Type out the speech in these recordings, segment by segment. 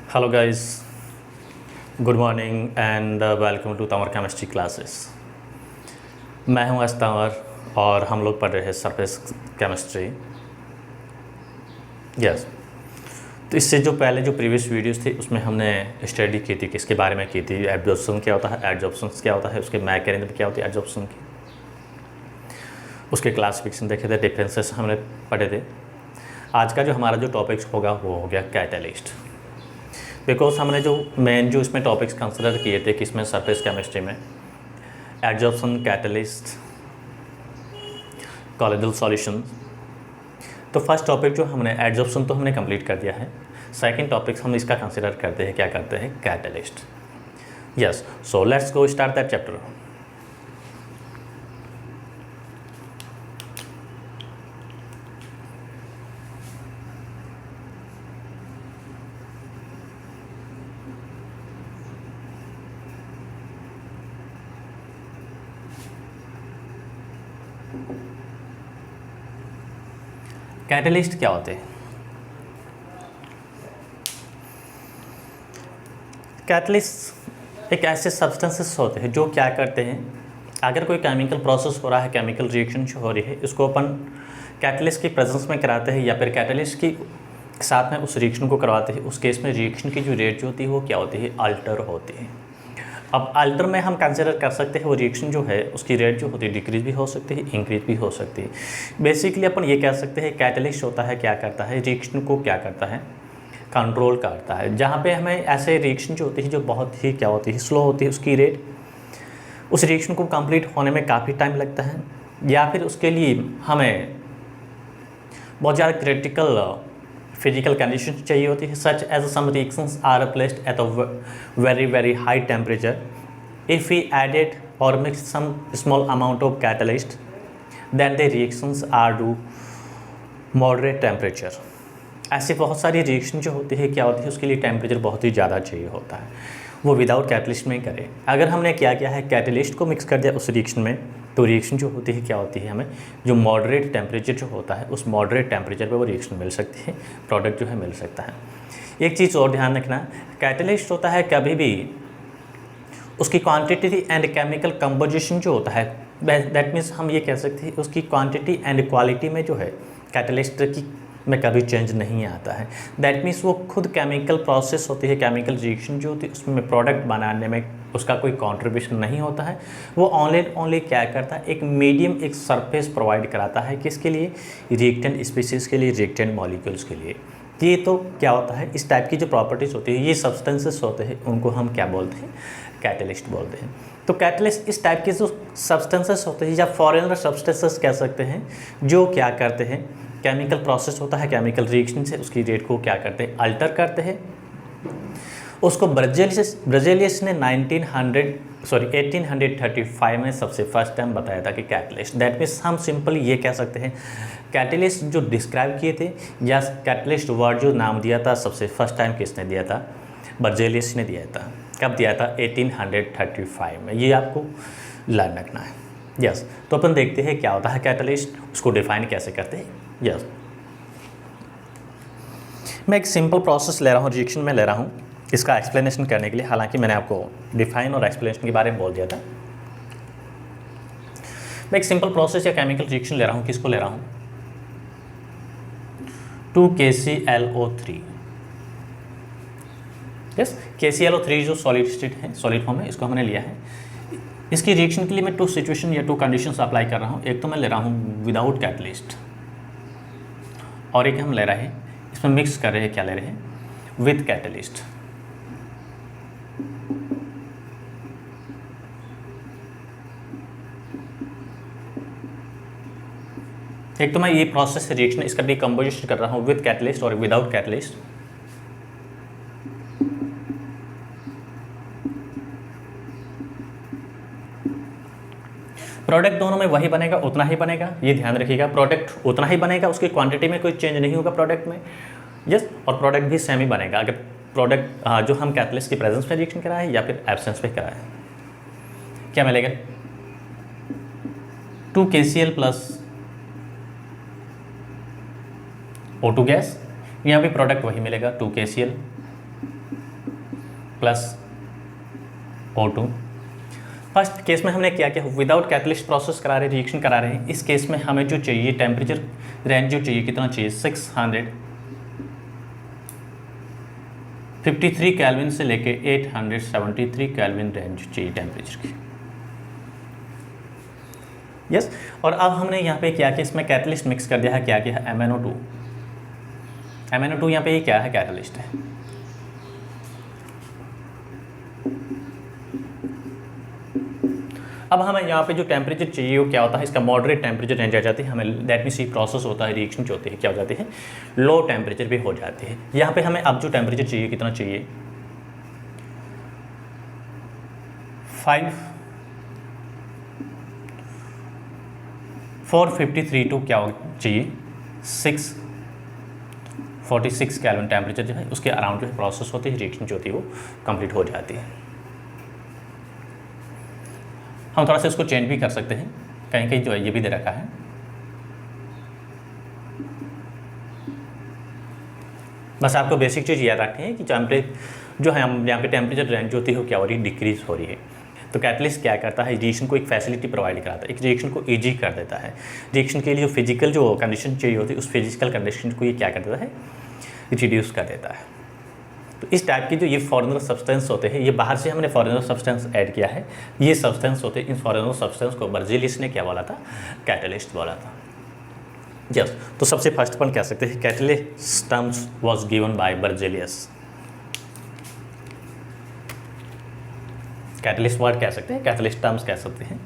Hello guys, good morning and welcome to Tanwar chemistry classes. मैं हूं तंवर और हम लोग पढ़ रहे हैं सरफेस केमिस्ट्री। यस, तो इससे जो पहले जो प्रीवियस वीडियोस थे उसमें हमने स्टडी की थी, किसके बारे में की थी, एब्जॉर्प्शन क्या होता है, एडजॉर्प्शन क्या होता है, उसके मैकेनिज्म क्या होती है एडजॉर्प्शन की, उसके क्लासिफिकेशन देखे थे, डिफरेंसेस हमने पढ़े थे। आज का जो हमारा जो टॉपिक्स होगा वो हो गया कैटलिस्ट। बिकॉज हमने जो मेन जो इसमें टॉपिक्स कंसिडर किए थे किसमें सरफेस केमिस्ट्री में, एडजॉर्प्शन, कैटलिस्ट, कॉलोइडल सॉल्यूशन। तो फर्स्ट टॉपिक जो हमने एडजॉर्प्शन तो हमने कंप्लीट कर दिया है। सेकंड टॉपिक हम इसका कंसिडर करते हैं, क्या करते हैं, catalyst. Yes, so let's go start that chapter. Catalyst क्या होते हैं? कैटलिस्ट एक ऐसे सब्सटेंसेस होते हैं जो क्या करते हैं, अगर कोई केमिकल प्रोसेस हो रहा है, केमिकल रिएक्शन जो हो रही है, इसको अपन कैटलिस्ट की प्रेजेंस में कराते हैं या फिर कैटलिस्ट की साथ में उस रिएक्शन को करवाते हैं। उस केस में रिएक्शन की जो रेट जो होती है वो क्या होती है, अल्टर होती है। अब अल्टर में हम कंसिडर कर सकते हैं वो रिएक्शन जो है उसकी रेट जो होती है डिक्रीज भी हो सकती है, इंक्रीज भी हो सकती है। बेसिकली अपन ये कह सकते हैं कैटलिस्ट होता है, क्या करता है, रिएक्शन को क्या करता है, कंट्रोल करता है। जहाँ पे हमें ऐसे रिएक्शन जो होती है जो बहुत ही क्या होती है, स्लो होती है, उसकी रेट उस रिएक्शन को कंप्लीट होने में काफ़ी टाइम लगता है, या फिर उसके लिए हमें बहुत ज़्यादा क्रिटिकल फिजिकल कंडीशन चाहिए होती है, such as some reactions are placed at a very high temperature. If we added or mix some small amount of catalyst, then the reactions are to moderate temperature. ऐसे बहुत सारी reaction जो होती है क्या होती है, उसके लिए टेम्परेचर बहुत ही ज़्यादा चाहिए होता है, वो विदाउट कैटलिस्ट में करें। अगर हमने क्या किया है, कैटलिस्ट को मिक्स कर दिया उस रिएक्शन में, तो रिएक्शन जो होती है क्या होती है, हमें जो मॉडरेट टेम्परेचर जो होता है उस मॉडरेट टेम्परेचर पे वो रिएक्शन मिल सकती है, प्रोडक्ट जो है मिल सकता है। एक चीज़ और ध्यान रखना, कैटलिस्ट होता है कभी भी उसकी क्वांटिटी एंड केमिकल कंपोजिशन जो होता है, दैट मीन्स हम ये कह सकते हैं उसकी क्वांटिटी एंड क्वालिटी में जो है कैटलिस्ट की में कभी चेंज नहीं आता है। दैट मीन्स वो खुद केमिकल प्रोसेस होती है, केमिकल रिएक्शन जो होती है उसमें प्रोडक्ट बनाने में उसका कोई कंट्रीब्यूशन नहीं होता है। वो ओनली क्या करता है, एक मीडियम, एक सरफेस प्रोवाइड कराता है, किसके लिए, रिएक्टेंट स्पीसीज़ के लिए, रिएक्टेंट मॉलिक्यूल्स के लिए। ये तो क्या होता है, इस टाइप की जो प्रॉपर्टीज़ होती है, ये सब्सटेंसेस होते हैं, उनको हम क्या बोलते हैं, कैटलिस्ट बोलते हैं। तो कैटलिस्ट इस टाइप के जो सब्सटेंसेस होते हैं या फॉरेनर सब्सटेंसेस कह सकते हैं, जो क्या करते हैं, केमिकल प्रोसेस होता है, केमिकल रिएक्शन से उसकी रेट को क्या करते हैं, अल्टर करते हैं। उसको ब्रजेलियस ने 1835 में सबसे फर्स्ट टाइम बताया था कि कैटलिस्ट, दैट मीन्स हम सिंपली ये कह सकते हैं कैटलिस्ट जो डिस्क्राइब किए थे, या कैटलिस्ट वर्ड जो नाम दिया था सबसे फर्स्ट टाइम किसने दिया था, ब्रजेलियस ने दिया था। कब दिया था, 1835 में। ये आपको लर्न रखना है। यस, तो अपन देखते हैं क्या होता है कैटलिस्ट, उसको डिफाइन कैसे करते हैं। यस, मैं एक सिंपल प्रोसेस ले रहा हूँ, रिएक्शन में ले रहा हूँ इसका एक्सप्लेनेशन करने के लिए, हालांकि मैंने आपको डिफाइन और एक्सप्लेनेशन के बारे में बोल दिया था। मैं एक सिंपल प्रोसेस या केमिकल रिएक्शन ले रहा हूँ, किसको ले रहा हूँ, 2KClO3। यस, KClO3 जो सॉलिड स्टेट है, सॉलिड फॉर्म है, इसको हमने लिया है। इसकी रिएक्शन के लिए मैं टू सिचुएशन या टू कंडीशंस अप्लाई कर रहा हूँ। एक तो मैं ले रहा हूँ विदाउट कैटलिस्ट, और एक हम ले रहे हैं, इसमें मिक्स कर रहे हैं, क्या ले रहे हैं, विथ कैटलिस्ट। एक तो मैं ये प्रोसेस रिएक्शन इसका डिकम्पोजिशन कर रहा हूँ विथ कैटलिस्ट और विदाउट कैटलिस्ट। प्रोडक्ट दोनों में वही बनेगा, उतना ही बनेगा, ये ध्यान रखिएगा। प्रोडक्ट उतना ही बनेगा, उसकी क्वांटिटी में कोई चेंज नहीं होगा प्रोडक्ट में। यस, और प्रोडक्ट भी सेम ही बनेगा, अगर प्रोडक्ट जो हम कैटलिस्ट की प्रेजेंस में रिएक्शन कराएं या फिर एब्सेंस में कराएं। क्या मिलेगा, 2KCl प्लस O2 गैस, यहाँ भी प्रोडक्ट वही मिलेगा 2KCl plus O2। First case में हमने क्या किया, विदाउट कैटलिस्ट प्रोसेस करा रहे, रिएक्शन करा रहे हैं। इस केस में हमें जो चाहिए टेम्परेचर रेंज जो चाहिए कितना चाहिए, 653 केल्विन से लेके 873 केल्विन रेंज चाहिए टेम्परेचर की। यस और अब हमने यहाँ पे क्या किया, इसमें कैटलिस्ट मिक्स कर दिया है, क्या किया है MnO2। MnO2 यहाँ पे ये क्या है, कैटलिस्ट है। अब हमें यहाँ पे जो टेम्परेचर चाहिए वो क्या होता है, इसका मॉडरेट टेम्परेचर रेंज आ जाती है हमें, दैट मीन्स ये प्रोसेस होता है, रिएक्शन जो होती है क्या हो जाती है, लो टेम्परेचर भी हो जाती है। यहाँ पे हमें अब जो टेम्परेचर चाहिए कितना चाहिए, 453 टू क्या चाहिए 646 केल्विन टेम्परेचर जो है उसके अराउंड जो है प्रोसेस होती है, रिएक्शन जो होती है वो कंप्लीट हो जाती है। हम थोड़ा सा इसको चेंज भी कर सकते हैं, कहीं कहीं जो है ये भी दे रखा है। बस आपको बेसिक चीज़ याद रखनी है कि जो है हम यहाँ पे टेम्परेचर रेंज जो होती है वो क्या हो रही है, डिक्रीज हो रही है। तो कैटलिस्ट क्या करता है, रिएक्शन को एक फैसिलिटी प्रोवाइड कराता है, एक रिएक्शन को ईजी कर देता है। रिएक्शन के लिए जो फिजिकल जो कंडीशन चाहिए होती है उस फिजिकल कंडीशन को ये क्या कर देता है, रिड्यूस कर देता है। तो इस टाइप की जो ये फॉरेनर सब्सटेंस होते हैं, ये बाहर से हमने फॉरेनर सब्सटेंस ऐड किया है, ये सब्सटेंस होते हैं, इन फॉरेनर सब्सटेंस को बर्जेलियस ने क्या बोला था, कैटलिस्ट बोला था। यस तो सबसे फर्स्ट अपन कह सकते हैं catalyst terms was given by Berzelius. Catalyst word कह सकते हैं, कैटलिस्ट टर्म्स कह सकते हैं।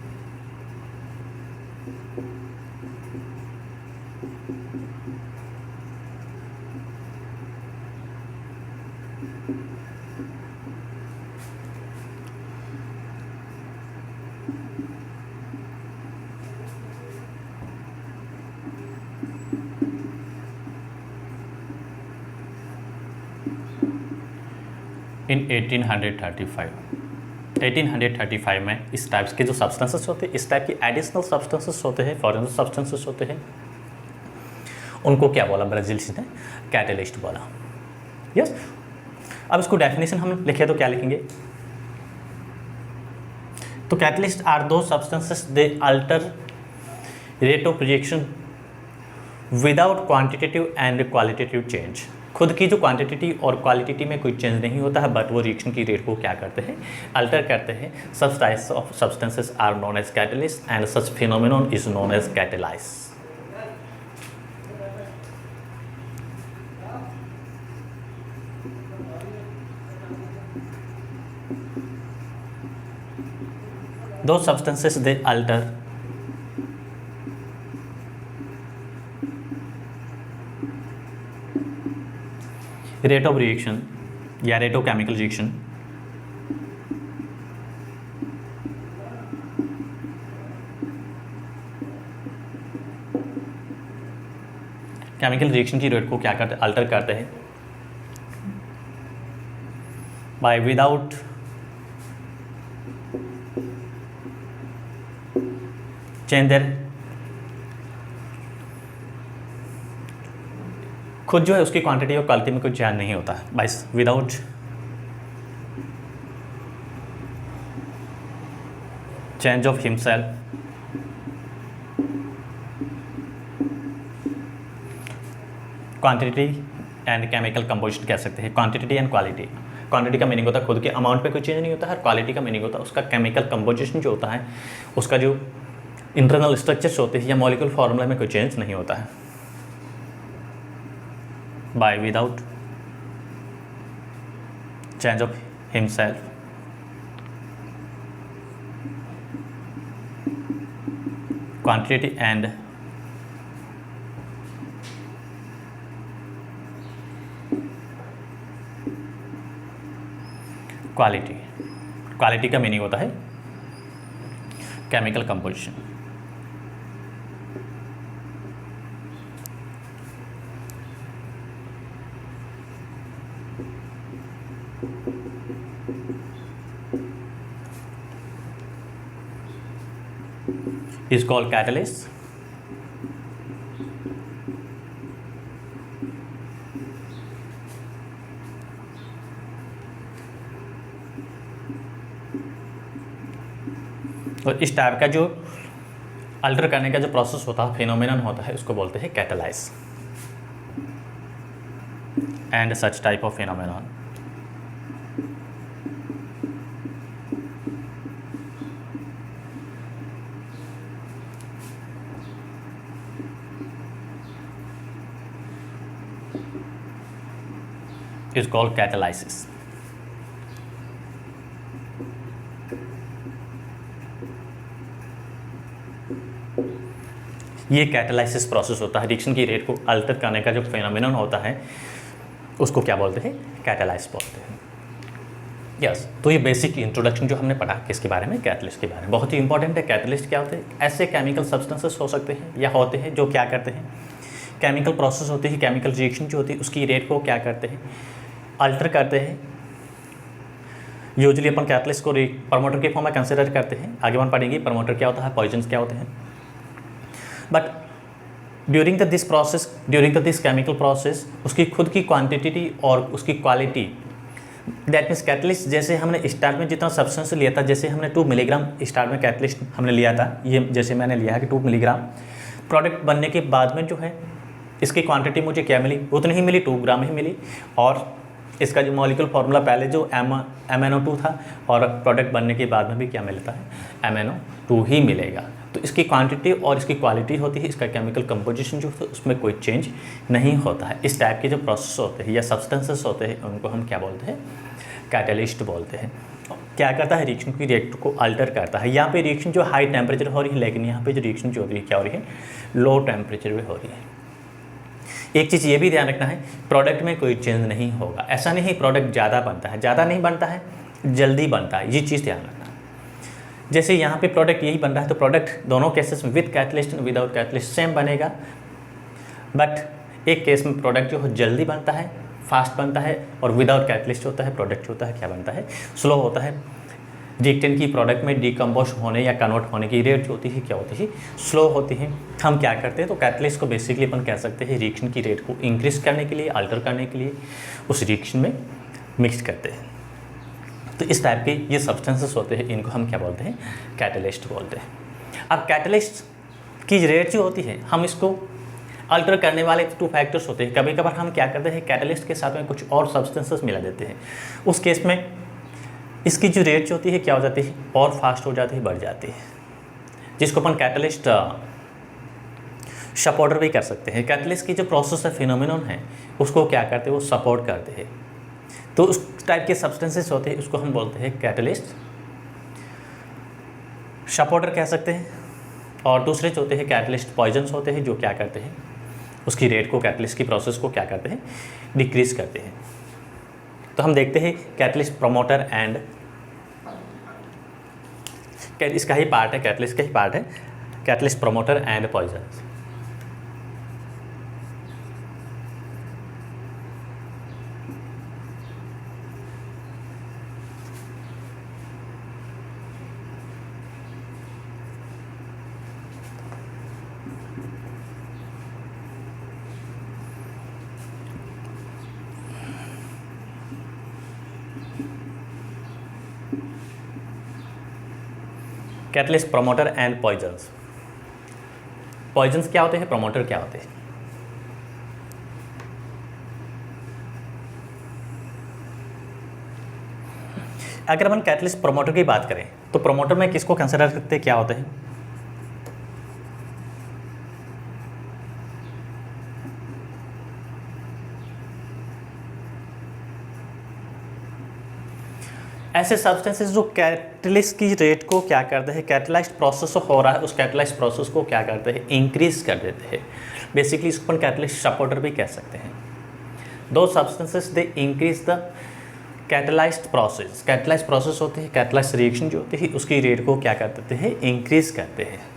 इन 1835 में इस टाइप्स के जो सब्सटेंसेस होते हैं, इस टाइप की एडिशनल सब्सटेंसेस होते हैं, फॉरेनर सब्सटेंसेस होते हैं, उनको क्या बोला ब्राजीलियस ने, कैटलिस्ट बोला। यस अब इसको डेफिनेशन हम लिखे तो क्या लिखेंगे, तो कैटलिस्ट आर दो substances they alter rate of reaction without quantitative and qualitative change. खुद की जो क्वांटिटी और क्वालिटी में कोई चेंज नहीं होता है, बट वो रिएक्शन की रेट को क्या करते हैं, अल्टर करते हैं। Such types of substances are known as catalyst and such phenomenon is known as catalyse. दो substances they alter rate of reaction या rate of chemical reaction chemical reaction की रेट को क्या करते हैं, अल्टर करते हैं बाय विदाउट चेंज देयर, खुद जो है उसकी क्वांटिटी और क्वालिटी में कोई चेंज नहीं होता है, बस without change of himself quantity and chemical composition कह सकते हैं। क्वांटिटी एंड क्वालिटी, क्वांटिटी का मीनिंग होता है खुद के अमाउंट पे कोई चेंज नहीं होता है, और क्वालिटी का मीनिंग होता है उसका केमिकल कंपोजिशन जो होता है, उसका जो इंटरनल स्ट्रक्चर्स होते हैं या मॉलिक्यूल फार्मूला में कोई चेंज नहीं होता है। By without change of himself quantity and quality, quality का मीनिंग होता है chemical composition. is called catalyst. तो इस टाइप का जो अल्टर करने का जो प्रोसेस होता है, फिनोमिनन होता है, उसको बोलते हैं catalyse. And such type of phenomenon is called catalysis. ये कैटालाइसिस प्रोसेस होता है, रिएक्शन की रेट को अल्टर करने का जो फिनोमिनन होता है उसको क्या बोलते हैं, कैटालाइसिस बोलते हैं। यस, तो ये बेसिक इंट्रोडक्शन जो हमने पढ़ा किसके बारे में, कैटलिस्ट के बारे में, बहुत ही इंपॉर्टेंट है। कैटलिस्ट क्या होते हैं, ऐसे केमिकल सब्सटेंसेस हो सकते हैं या होते हैं जो क्या करते हैं, केमिकल प्रोसेस होती है, केमिकल रिएक्शन जो होती है उसकी रेट को क्या करते हैं, अल्टर करते हैं। यूजुअली अपन कैटलिस्ट को प्रमोटर के फॉर्म में कंसिडर करते हैं। आगे अपन पढ़ेंगे प्रमोटर क्या होता है, पॉइजन्स क्या होते हैं। But during the this process, during the this chemical process, उसकी खुद की क्वांटिटी और उसकी क्वालिटी, दैट मीन्स कैटलिस्ट, जैसे हमने स्टार्ट में जितना सब्सटेंस लिया था, जैसे हमने 2 मिलीग्राम स्टार्ट में कैटलिस्ट हमने लिया था, ये जैसे मैंने लिया है कि 2 मिलीग्राम, प्रोडक्ट बनने के बाद में जो है इसकी क्वांटिटी मुझे क्या मिली, उतनी ही मिली, 2 ग्राम ही मिली। और इसका जो मॉलिक्यूल फार्मूला पहले जो MnO2 था और प्रोडक्ट बनने के बाद में भी क्या मिलता है, MnO2 ही मिलेगा। तो इसकी क्वांटिटी और इसकी क्वालिटी होती है, इसका केमिकल कंपोजिशन जो होता है उसमें कोई चेंज नहीं होता है। इस टाइप के जो प्रोसेस होते हैं या सब्सटेंसेस होते हैं उनको हम क्या बोलते हैं, कैटलिस्ट बोलते हैं। क्या करता है, रिएक्शन की रेट को अल्टर करता है। यहाँ पे रिएक्शन जो हाई टेम्परेचर हो रही है, लेकिन यहाँ पे जो रिएक्शन जो हो रही है क्या हो रही है, लो टेम्परेचर में हो रही है। एक चीज़ ये भी ध्यान रखना है, प्रोडक्ट में कोई चेंज नहीं होगा। ऐसा नहीं प्रोडक्ट ज़्यादा बनता है, ज़्यादा नहीं बनता है, जल्दी बनता है, ये चीज़ ध्यान रखना। जैसे यहाँ पे प्रोडक्ट यही बन रहा है तो प्रोडक्ट दोनों केसेस में with catalyst and without catalyst same बनेगा। बट एक केस में प्रोडक्ट जो है जल्दी बनता है, फास्ट बनता है, और विदाउट कैटलिस्ट होता है प्रोडक्ट होता है क्या बनता है, स्लो होता है। रिएक्टेंट की प्रोडक्ट में डिकम्पोज होने या कन्वर्ट होने की रेट जो होती है क्या होती है, स्लो होती है। हम क्या करते हैं, तो कैटलिस्ट को बेसिकली अपन कह सकते हैं रिएक्शन की रेट को इंक्रीज करने के लिए, अल्टर करने के लिए उस रिएक्शन में मिक्स करते हैं। तो इस टाइप के ये सब्सटेंसेस होते हैं, इनको हम क्या बोलते हैं, कैटलिस्ट बोलते हैं। अब कैटलिस्ट की रेट जो होती है, हम इसको अल्टर करने वाले 2 फैक्टर्स होते हैं। कभी कभार हम क्या करते हैं, कैटलिस्ट के साथ में कुछ और सब्सटेंसेस मिला देते हैं। उस केस में इसकी जो रेट जो होती है क्या हो जाती है, और फास्ट हो जाती है, बढ़ जाती है, जिसको अपन कैटलिस्ट सपोर्टर भी कर सकते हैं। कैटलिस्ट की जो प्रोसेस है, फिनोमिनन है, उसको क्या करते हैं, वो सपोर्ट करते हैं। तो उस टाइप के सब्सटेंसेस होते हैं, उसको हम बोलते हैं कैटलिस्ट सपोर्टर कह सकते हैं। और दूसरे जो होते हैं कैटलिस्ट पॉइजन्स होते हैं, जो क्या करते हैं, उसकी रेट को, कैटलिस्ट की प्रोसेस को क्या करते हैं, डिक्रीज करते हैं। तो हम देखते हैं कैटलिस्ट प्रमोटर एंड, इसका ही पार्ट है, कैटलिस्ट का ही पार्ट है, catalyst promoter and poisons. Catalyst promoter and poisons. Poisons क्या होते हैं, प्रमोटर क्या होते हैं। अगर अपन कैटलिस्ट प्रमोटर की बात करें तो प्रमोटर में किसको कंसिडर करते हैं, क्या होते हैं, ऐसे सब्सटेंसेस जो कैटलिस्ट की रेट को क्या करते हैं, कैटलाइज्ड प्रोसेस हो रहा है उस कैटलाइज्ड प्रोसेस को क्या करते हैं, इंक्रीज कर देते हैं। बेसिकली इसको अपन कैटलिस्ट सपोर्टर भी कह सकते हैं। दो substances they increase the catalysed process. Catalysed process होती है, कैटलाइज्ड रिएक्शन जो होती है उसकी रेट को क्या कर देते हैं, इंक्रीज करते हैं।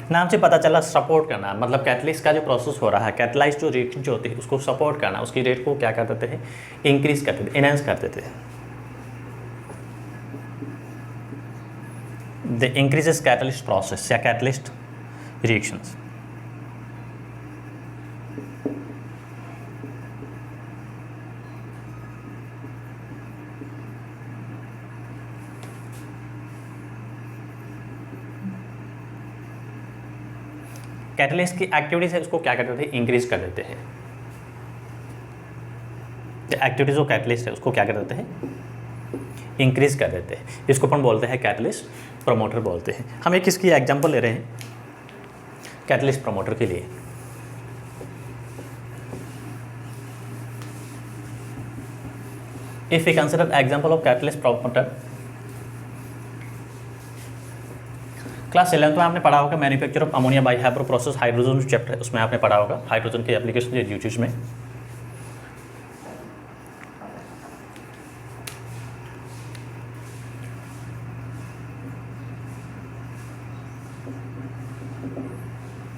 नाम से पता चला सपोर्ट करना, मतलब कैटलिस्ट का जो प्रोसेस हो रहा है, कैटलाइज्ड जो रिएक्शन जो होती है उसको सपोर्ट करना, उसकी रेट को क्या कर देते हैं, इंक्रीज कर देते, एनहांस कर देते हैं। द इंक्रीजेस कैटलिस्ट प्रोसेस या कैटलिस्ट रिएक्शंस। कैटलिस्ट की एक्टिविटीज है उसको क्या कर देते हैं, इंक्रीज कर देते हैं। एक्टिविटीज ऑफ कैटलिस्ट है उसको क्या कर देते हैं, इंक्रीज कर देते हैं। इसको अपन बोलते हैं कैटलिस्ट प्रमोटर बोलते हैं। हम एक इसकी एग्जांपल ले रहे हैं कैटलिस्ट प्रमोटर के लिए। If we consider example of catalyst promoter, class 11th में आपने पढ़ा होगा manufacture of ammonia by Haber process, hydrogen chapter, उसमें आपने पढ़ा होगा हाइड्रोजन के एप्लीकेशन या यूजेज में।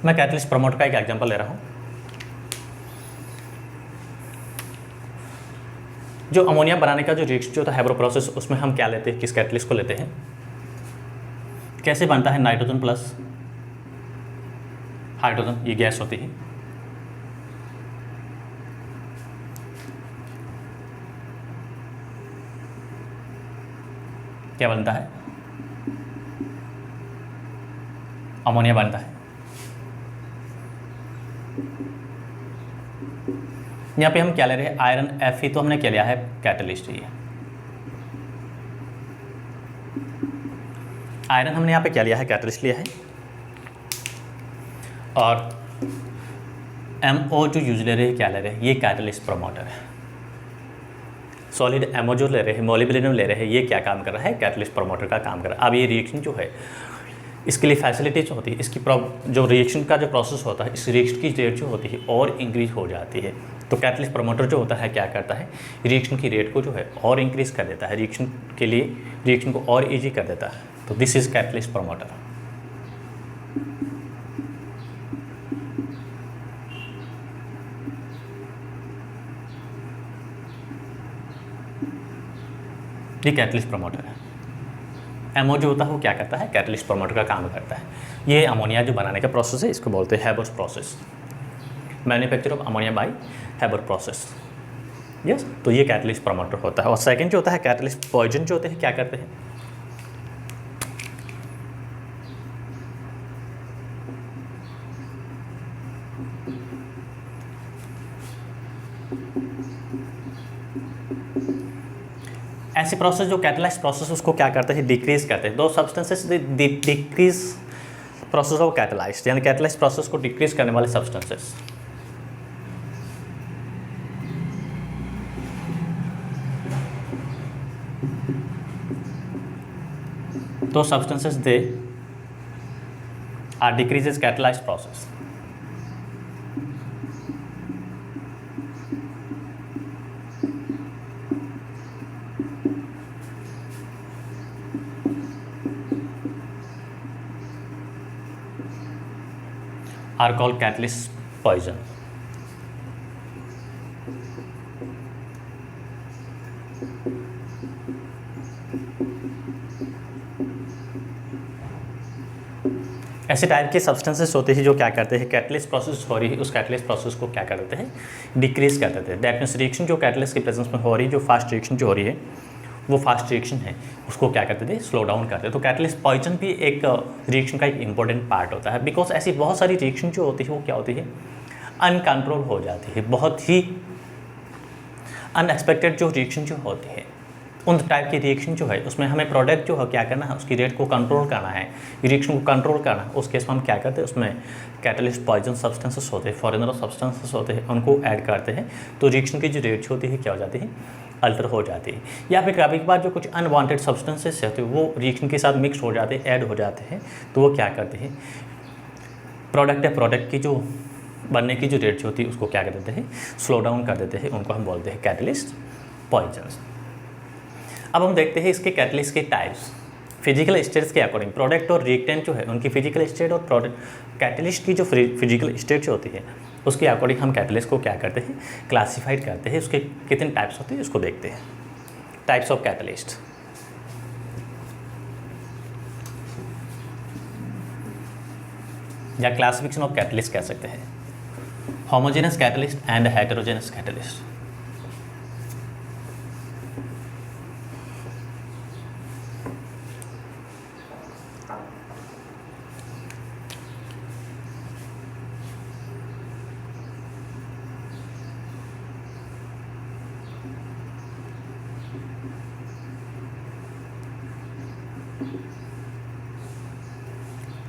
मैं कैटलिस्ट प्रमोटर का एक एग्जांपल ले रहा हूं। जो अमोनिया बनाने का जो रिएक्शन जो था हैबर प्रोसेस, उसमें हम क्या लेते हैं, किस कैटलिस्ट को लेते हैं, कैसे बनता है नाइट्रोजन प्लस हाइड्रोजन, ये गैस होती है। क्या बनता है, अमोनिया बनता है। यहाँ पे हम क्या ले रहे हैं, आयरन Fe, तो हमने क्या लिया है, कैटलिस्ट। ये आयरन हमने यहाँ पे क्या लिया है, कैटलिस्ट लिया है। और MO जो यूज ले रहे हैं, क्या ले रहे हैं, ये कैटलिस्ट प्रमोटर है। सॉलिड MO जो ले रहे हैं, मोलिब्डेनम ले रहे हैं, ये क्या काम कर रहा है, कैटलिस्ट प्रमोटर का काम कर रहा है। अब ये रिएक्शन जो है, इसके लिए फैसिलिटीज होती है, इसकी जो रिएक्शन का जो प्रोसेस होता है, इस रिएक्शन की रेट जो होती है और इंक्रीज हो जाती है। तो कैटलिस्ट प्रमोटर जो होता है क्या करता है, रिएक्शन की रेट को जो है और इंक्रीज कर देता है, रिएक्शन के लिए रिएक्शन को और ईजी कर देता है। तो दिस इज कैटलिस्ट प्रमोटर। ये कैटलिस्ट प्रमोटर है। MO जो होता है वो क्या करता है, कैटलिस्ट प्रमोटर का काम करता है। ये अमोनिया जो बनाने का प्रोसेस है, इसको बोलते हैं Haber's process, manufacture of ammonia by Haber process. Yes, तो ये कैटलिस्ट प्रमोटर होता है। और सेकंड जो होता है कैटलिस्ट पॉइजन जो होते हैं, क्या करते हैं, ऐसी प्रोसेस जो कैटलाइज प्रोसेस उसको क्या करते हैं, डिक्रीज करते हैं। दो substances decrease process of catalyse, यानी कैटलाइज प्रोसेस को डिक्रीज करने वाले सब्सटेंसेस। दो substances they are decreases catalyse process. are called catalyst poison. ऐसे टाइप के सब्सटेंसेस होते हैं जो क्या करते हैं, कैटलिस्ट प्रोसेस हो रही है, उस कैटलिस्ट प्रोसेस को क्या कर देते हैं, डिक्रीज कर देते हैं। दैट मीन्स रिएक्शन जो कैटलिस्ट के प्रेजेंस में हो रही है, जो फास्ट रिएक्शन जो हो रही है, वो फास्ट रिएक्शन है, उसको क्या करते थे, स्लो डाउन करते हैं। तो कैटलिस्ट पॉइजन भी एक रिएक्शन का एक इंपॉर्टेंट पार्ट होता है, बिकॉज ऐसी बहुत सारी रिएक्शन जो होती है वो क्या होती है, अनकंट्रोल हो जाती है। बहुत ही अनएक्सपेक्टेड जो रिएक्शन जो होती है, उन टाइप की रिएक्शन जो है उसमें हमें प्रोडक्ट जो है क्या करना है, उसकी रेट को कंट्रोल करना है, रिएक्शन को कंट्रोल करना है। उस केस में हम क्या करते हैं, उसमें कैटलिस्ट पॉइजन सब्सटेंसेस होते हैं, फॉरेनर सब्सटेंसेस होते हैं, उनको ऐड करते हैं। तो रिएक्शन की जो रेट होती है क्या हो जाती है, अल्टर हो जाती है। या फिर कभी कभार जो कुछ अनवांटेड सब्सटेंसेस होते हैं वो रिएक्शन के साथ मिक्स हो जाते हैं, ऐड हो जाते हैं, तो वो क्या करते हैं, प्रोडक्ट की जो बनने की जो रेट होती है उसको क्या कर देते हैं, स्लो डाउन कर देते हैं। उनको हम बोलते हैं कैटलिस्ट पॉइजन्स। अब हम देखते हैं इसके कैटलिस्ट के टाइप्स फिजिकल स्टेट्स के अकॉर्डिंग। प्रोडक्ट और रिएक्टेंट जो है उनकी फिजिकल स्टेट और प्रोडक्ट कैटलिस्ट की जो फिजिकल स्टेट जो होती है उसके अकॉर्डिंग हम कैटलिस्ट को क्या करते हैं, क्लासीफाइड करते हैं। उसके कितने टाइप्स होते हैं उसको देखते हैं। टाइप्स ऑफ कैटलिस्ट, या क्लासिफिकेशन ऑफ कैटलिस्ट कह सकते हैं। Homogeneous catalyst and heterogeneous catalyst.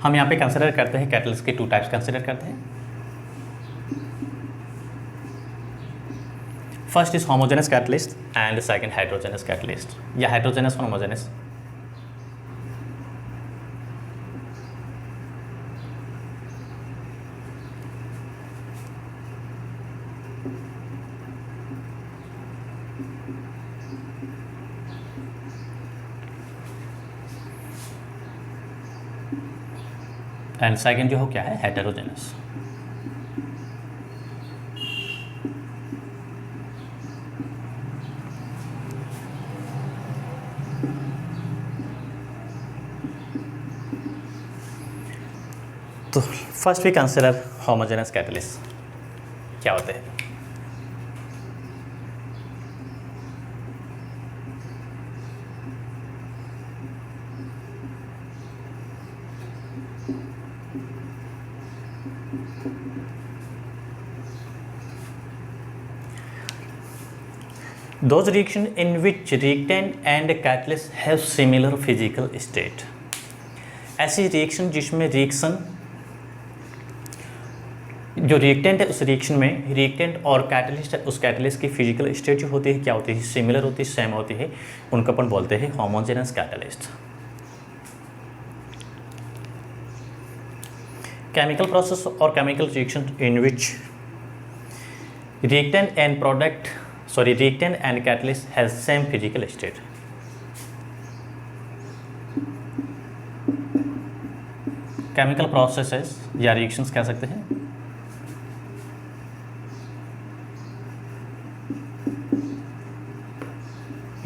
हम यहाँ पे कंसिडर करते हैं कैटलिस्ट के 2 टाइप्स कंसिडर करते हैं। First is homogeneous catalyst and second heterogeneous catalyst या हेटेरोजेनस और होमोजेनस। एंड सेकंड जो हो क्या है, हेटेरोजेनस। तो first we consider homogeneous catalyst क्या होते हैं। Those reaction in which reactant and catalyst have similar physical state। ऐसी रिएक्शन जिसमें जो रिएक्टेंट है उस रिएक्शन में रिएक्टेंट और कैटलिस्ट है उस कैटलिस्ट की फिजिकल स्टेट जो होती है क्या होती है, सिमिलर होती है, सेम होती है, उनको अपन बोलते हैं होमोजेनस कैटलिस्ट। केमिकल प्रोसेस और chemical reaction in which reactant and catalyst has same physical state। Chemical processes या रिएक्शंस कह सकते हैं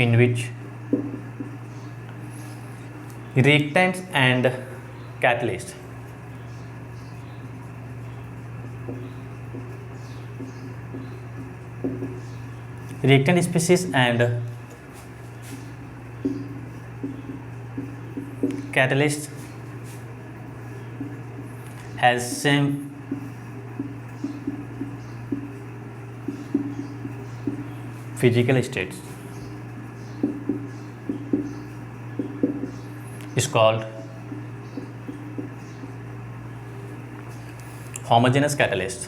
in which reactants and catalyst reactant species and catalyst has same physical states is called homogeneous catalyst।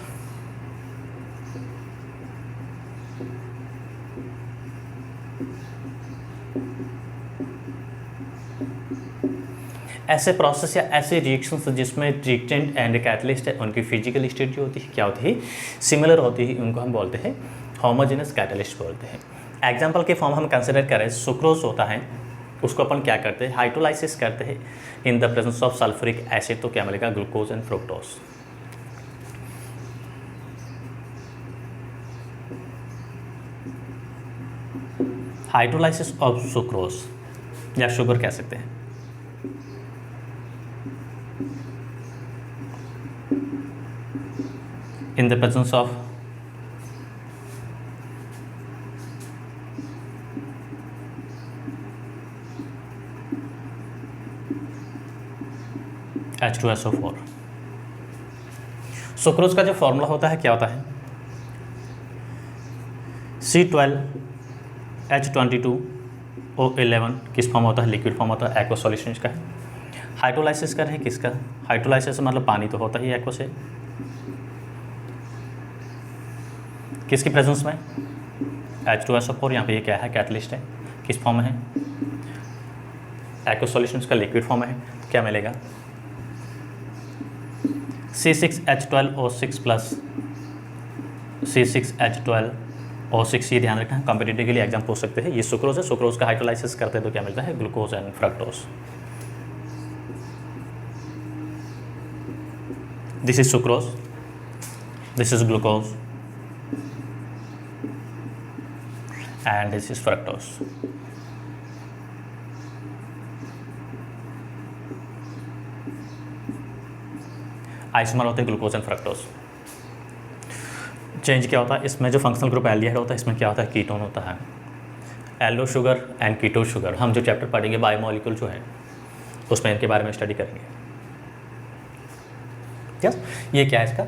ऐसे process या ऐसे reactions जिसमें reactant and catalyst है उनकी फिजिकल स्टेट जो होती है क्या होती है, सिमिलर होती है, उनको हम बोलते हैं होमोजेनस कैटलिस्ट बोलते हैं। एग्जांपल के फॉर्म हम कंसिडर करें, सुक्रोज होता है, उसको अपन क्या करते हैं, हाइड्रोलाइसिस करते हैं in the presence of sulphuric acid, तो क्या मिलेगा, glucose and fructose. Hydrolysis of sucrose या शुगर कह सकते हैं। in the presence of H2SO4। Sucrose का जो फॉर्मूला होता है क्या होता है, C12H22O11 किस फॉर्म होता है, लिक्विड फॉर्म होता है, एक्वा सॉल्यूशन का है। हाइड्रोलाइसिस कर रहे हैं किसका, हाइड्रोलाइसिस मतलब पानी तो होता ही एक्वा से, किसकी प्रेजेंस में, H2SO4, यहाँ पे ये क्या है, कैटलिस्ट है, किस फॉर्म में है, एक्वा सॉल्यूशंस का लिक्विड फॉर्म है, तो क्या मिलेगा, C6H12O6 प्लस C6H12O6। ये ध्यान रखना, कॉम्पिटिटिव के लिए एग्जाम पूछ सकते हैं। ये सुक्रोज है, सुक्रोज का हाइड्रोलाइसिस करते हैं तो क्या मिलता है, glucose and fructose. This is sucrose, this is glucose and this is fructose। Isomer होते हैं ग्लूकोज एंड फ्रक्टोज। चेंज क्या होता है, इसमें जो फंक्शनल ग्रुप एल्डिहाइड होता है इसमें क्या होता है, कीटोन होता है। Aldo sugar and keto sugar, हम जो चैप्टर पढ़ेंगे बायोमोलिक्यूल जो है उसमें इनके बारे में स्टडी करेंगे। यस, ये क्या है इसका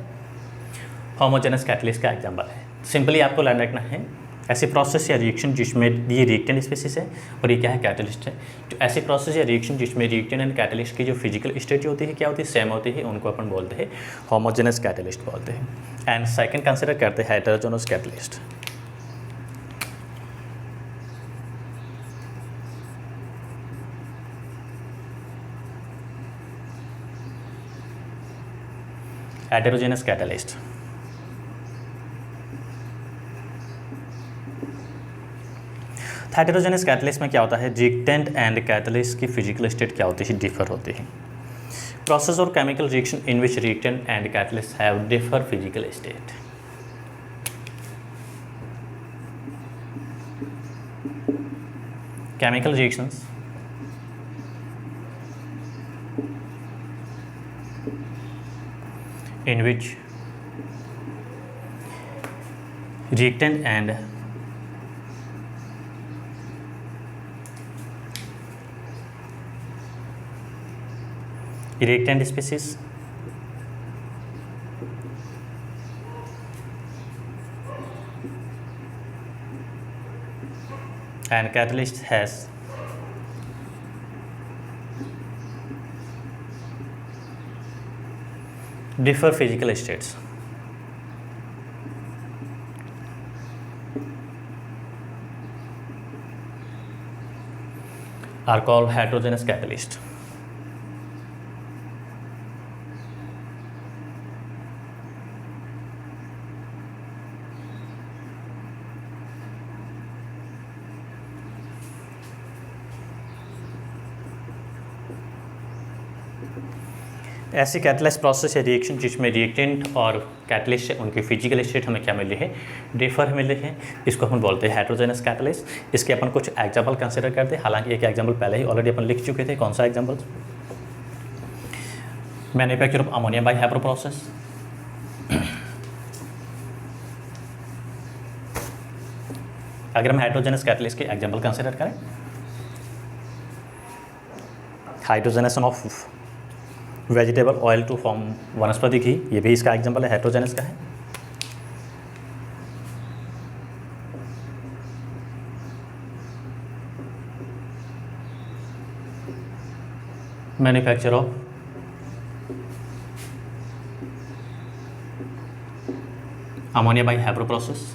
होमोजेनस कैटलिस्ट का एग्जांपल है। सिंपली आपको लर्न रखना है ऐसी प्रोसेस या रिएक्शन जिसमें ये रिएक्टेंट स्पीसीज है और ये क्या है, कैटलिस्ट है। तो ऐसी प्रोसेस या रिएक्शन जिसमें रिएक्टेंट एंड कैटलिस्ट की जो फिजिकल स्टेट जो होती है क्या होती है, सेम होती है, उनको अपन बोलते हैं होमोजेनस कैटलिस्ट बोलते हैं। एंड सेकंड कंसिडर करते हैं heterogeneous catalyst. Heterogeneous catalyst heterogeneous catalyst में क्या होता है, रिएक्टेंट एंड कैटलिस्ट की फिजिकल स्टेट क्या होती है, डिफर होती है। प्रोसेस और chemical reaction in which reactant and catalyst have differ physical state. Chemical reactions in which reactant and reactant species and catalyst has differ physical states are called heterogeneous catalyst। ऐसी catalyst process या reaction जिसमें reactant और catalyst है उनकी physical state हमें क्या मिली है, differ मिले हैं, इसको हम बोलते हैं हेटेरोजेनस कैटलिस्ट। इसके अपन कुछ एग्जांपल कंसीडर करते हैं, हालांकि एक एग्जांपल पहले ही ऑलरेडी अपन लिख चुके थे। कौन सा example, manufacture of ammonia by Haber process. अगर हम हाइड्रोजनस कैटलिस्ट के एग्जांपल कंसीडर करें, hydrogenation of vegetable oil to form vanaspati ghee, ये भी इसका एग्जांपल है, हेटेरोजेनस का है। Manufacture of ammonia by Haber process.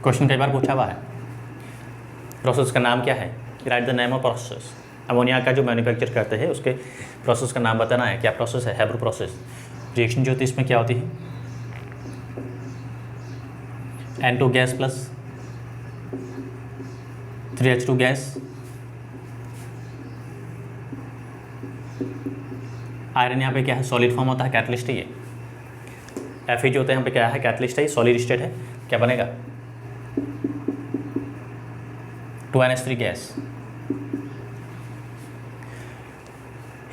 Question कई बार पूछा हुआ है, प्रोसेस का नाम क्या है, right the name of process. Ammonia का जो मैन्युफैक्चर करते हैं उसके प्रोसेस का नाम बताना है, क्या प्रोसेस है, हैप्रो प्रोसेस। रिएक्शन जो होती है इसमें क्या होती है, N2 gas plus 3H2 gas, iron यहाँ पे क्या है, सॉलिड फॉर्म होता है, कैटलिस्ट है ये। Fe जो होते हैं यहाँ पे क्या है, कैटलिस्ट है, सॉलिड स्टेट है, क्या बनेगा 2NH3 गैस।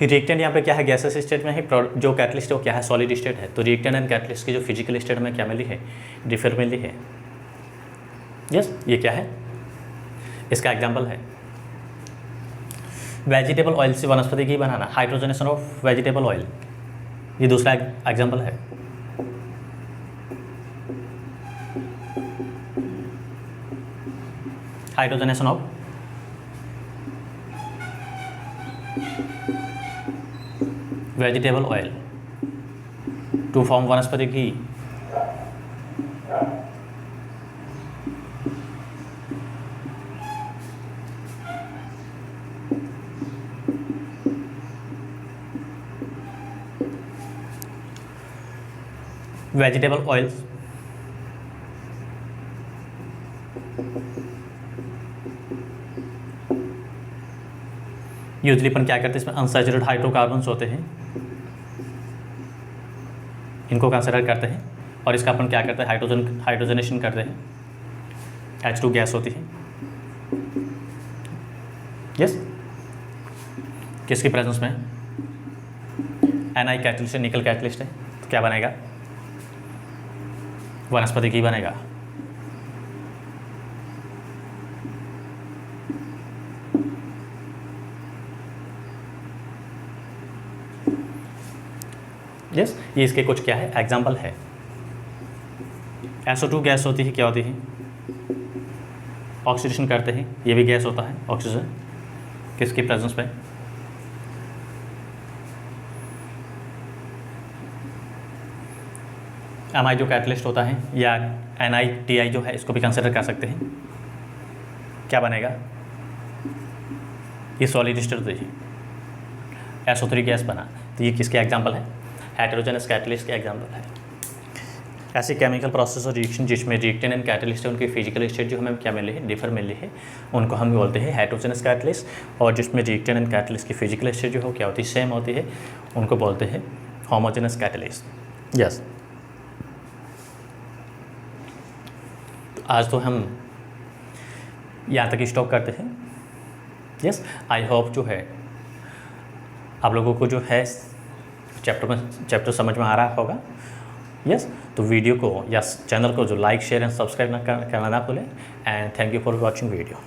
रिएक्टेंट यहाँ पे क्या है, गैसेस स्टेट में है, जो कैटलिस्ट है वो क्या है, सॉलिड स्टेट है। तो रिएक्टेंट एंड कैटलिस्ट की जो फिजिकल स्टेट में क्या मिली है, डिफर मिली है। यस, ये क्या है, इसका एग्जांपल है वेजिटेबल ऑयल से वनस्पति घी बनाना, हाइड्रोजनेशन ऑफ वेजिटेबल ऑयल, ये दूसरा एग्जांपल है। Hydrogenation of vegetable oil to form vanaspati ghee. Vegetable oils usually अपन क्या करते हैं, इसमें अनसैचुरेटेड हाइड्रोकार्बन्स होते हैं, इनको कंसिडर करते हैं और इसका अपन क्या करते हैं, हाइड्रोजनेशन करते हैं, H2 गैस होती है। यस, किसकी प्रेजेंस में, Ni कैटलिस्ट है, निकल कैटलिस्ट है, तो क्या बनेगा? वनस्पति घी बनेगा। यस, ये इसके कुछ क्या है एग्जाम्पल है। SO2 गैस होती है, क्या होती है? ऑक्सीडेशन करते हैं, ये भी गैस होता है ऑक्सीजन, किसकी प्रेजेंस में? Mi जो कैटलिस्ट होता है, या NiTi जो है, इसको भी कंसिडर कर सकते हैं। क्या बनेगा? ये सॉलिड स्टेट है, SO3 गैस बना, तो ये किसके एग्जाम्पल है? हेटेरोजेनस कैटलिस्ट के एग्जाम्पल है। ऐसे केमिकल प्रोसेस और रिएक्शन जिसमें रिएक्टेंट एंड कैटलिस्ट है, उनकी फिजिकल स्टेट जो हमें क्या मिली है, डिफर मिली है, उनको हम बोलते हैं हेटेरोजेनस कैटलिस्ट। और जिसमें रिएक्टेंट एंड कैटलिस्ट की फिजिकल स्टेट जो हो क्या होती है, सेम होती है, उनको बोलते हैं होमोजेनस कैटलिस्ट। यस, तो आज तो हम यहाँ तक स्टॉप करते हैं। यस, आई होप जो है आप लोगों को जो है चैप्टर समझ में आ रहा होगा। यस, तो वीडियो को या चैनल को जो लाइक शेयर एंड सब्सक्राइब करना ना भूलें। And thank you for watching video.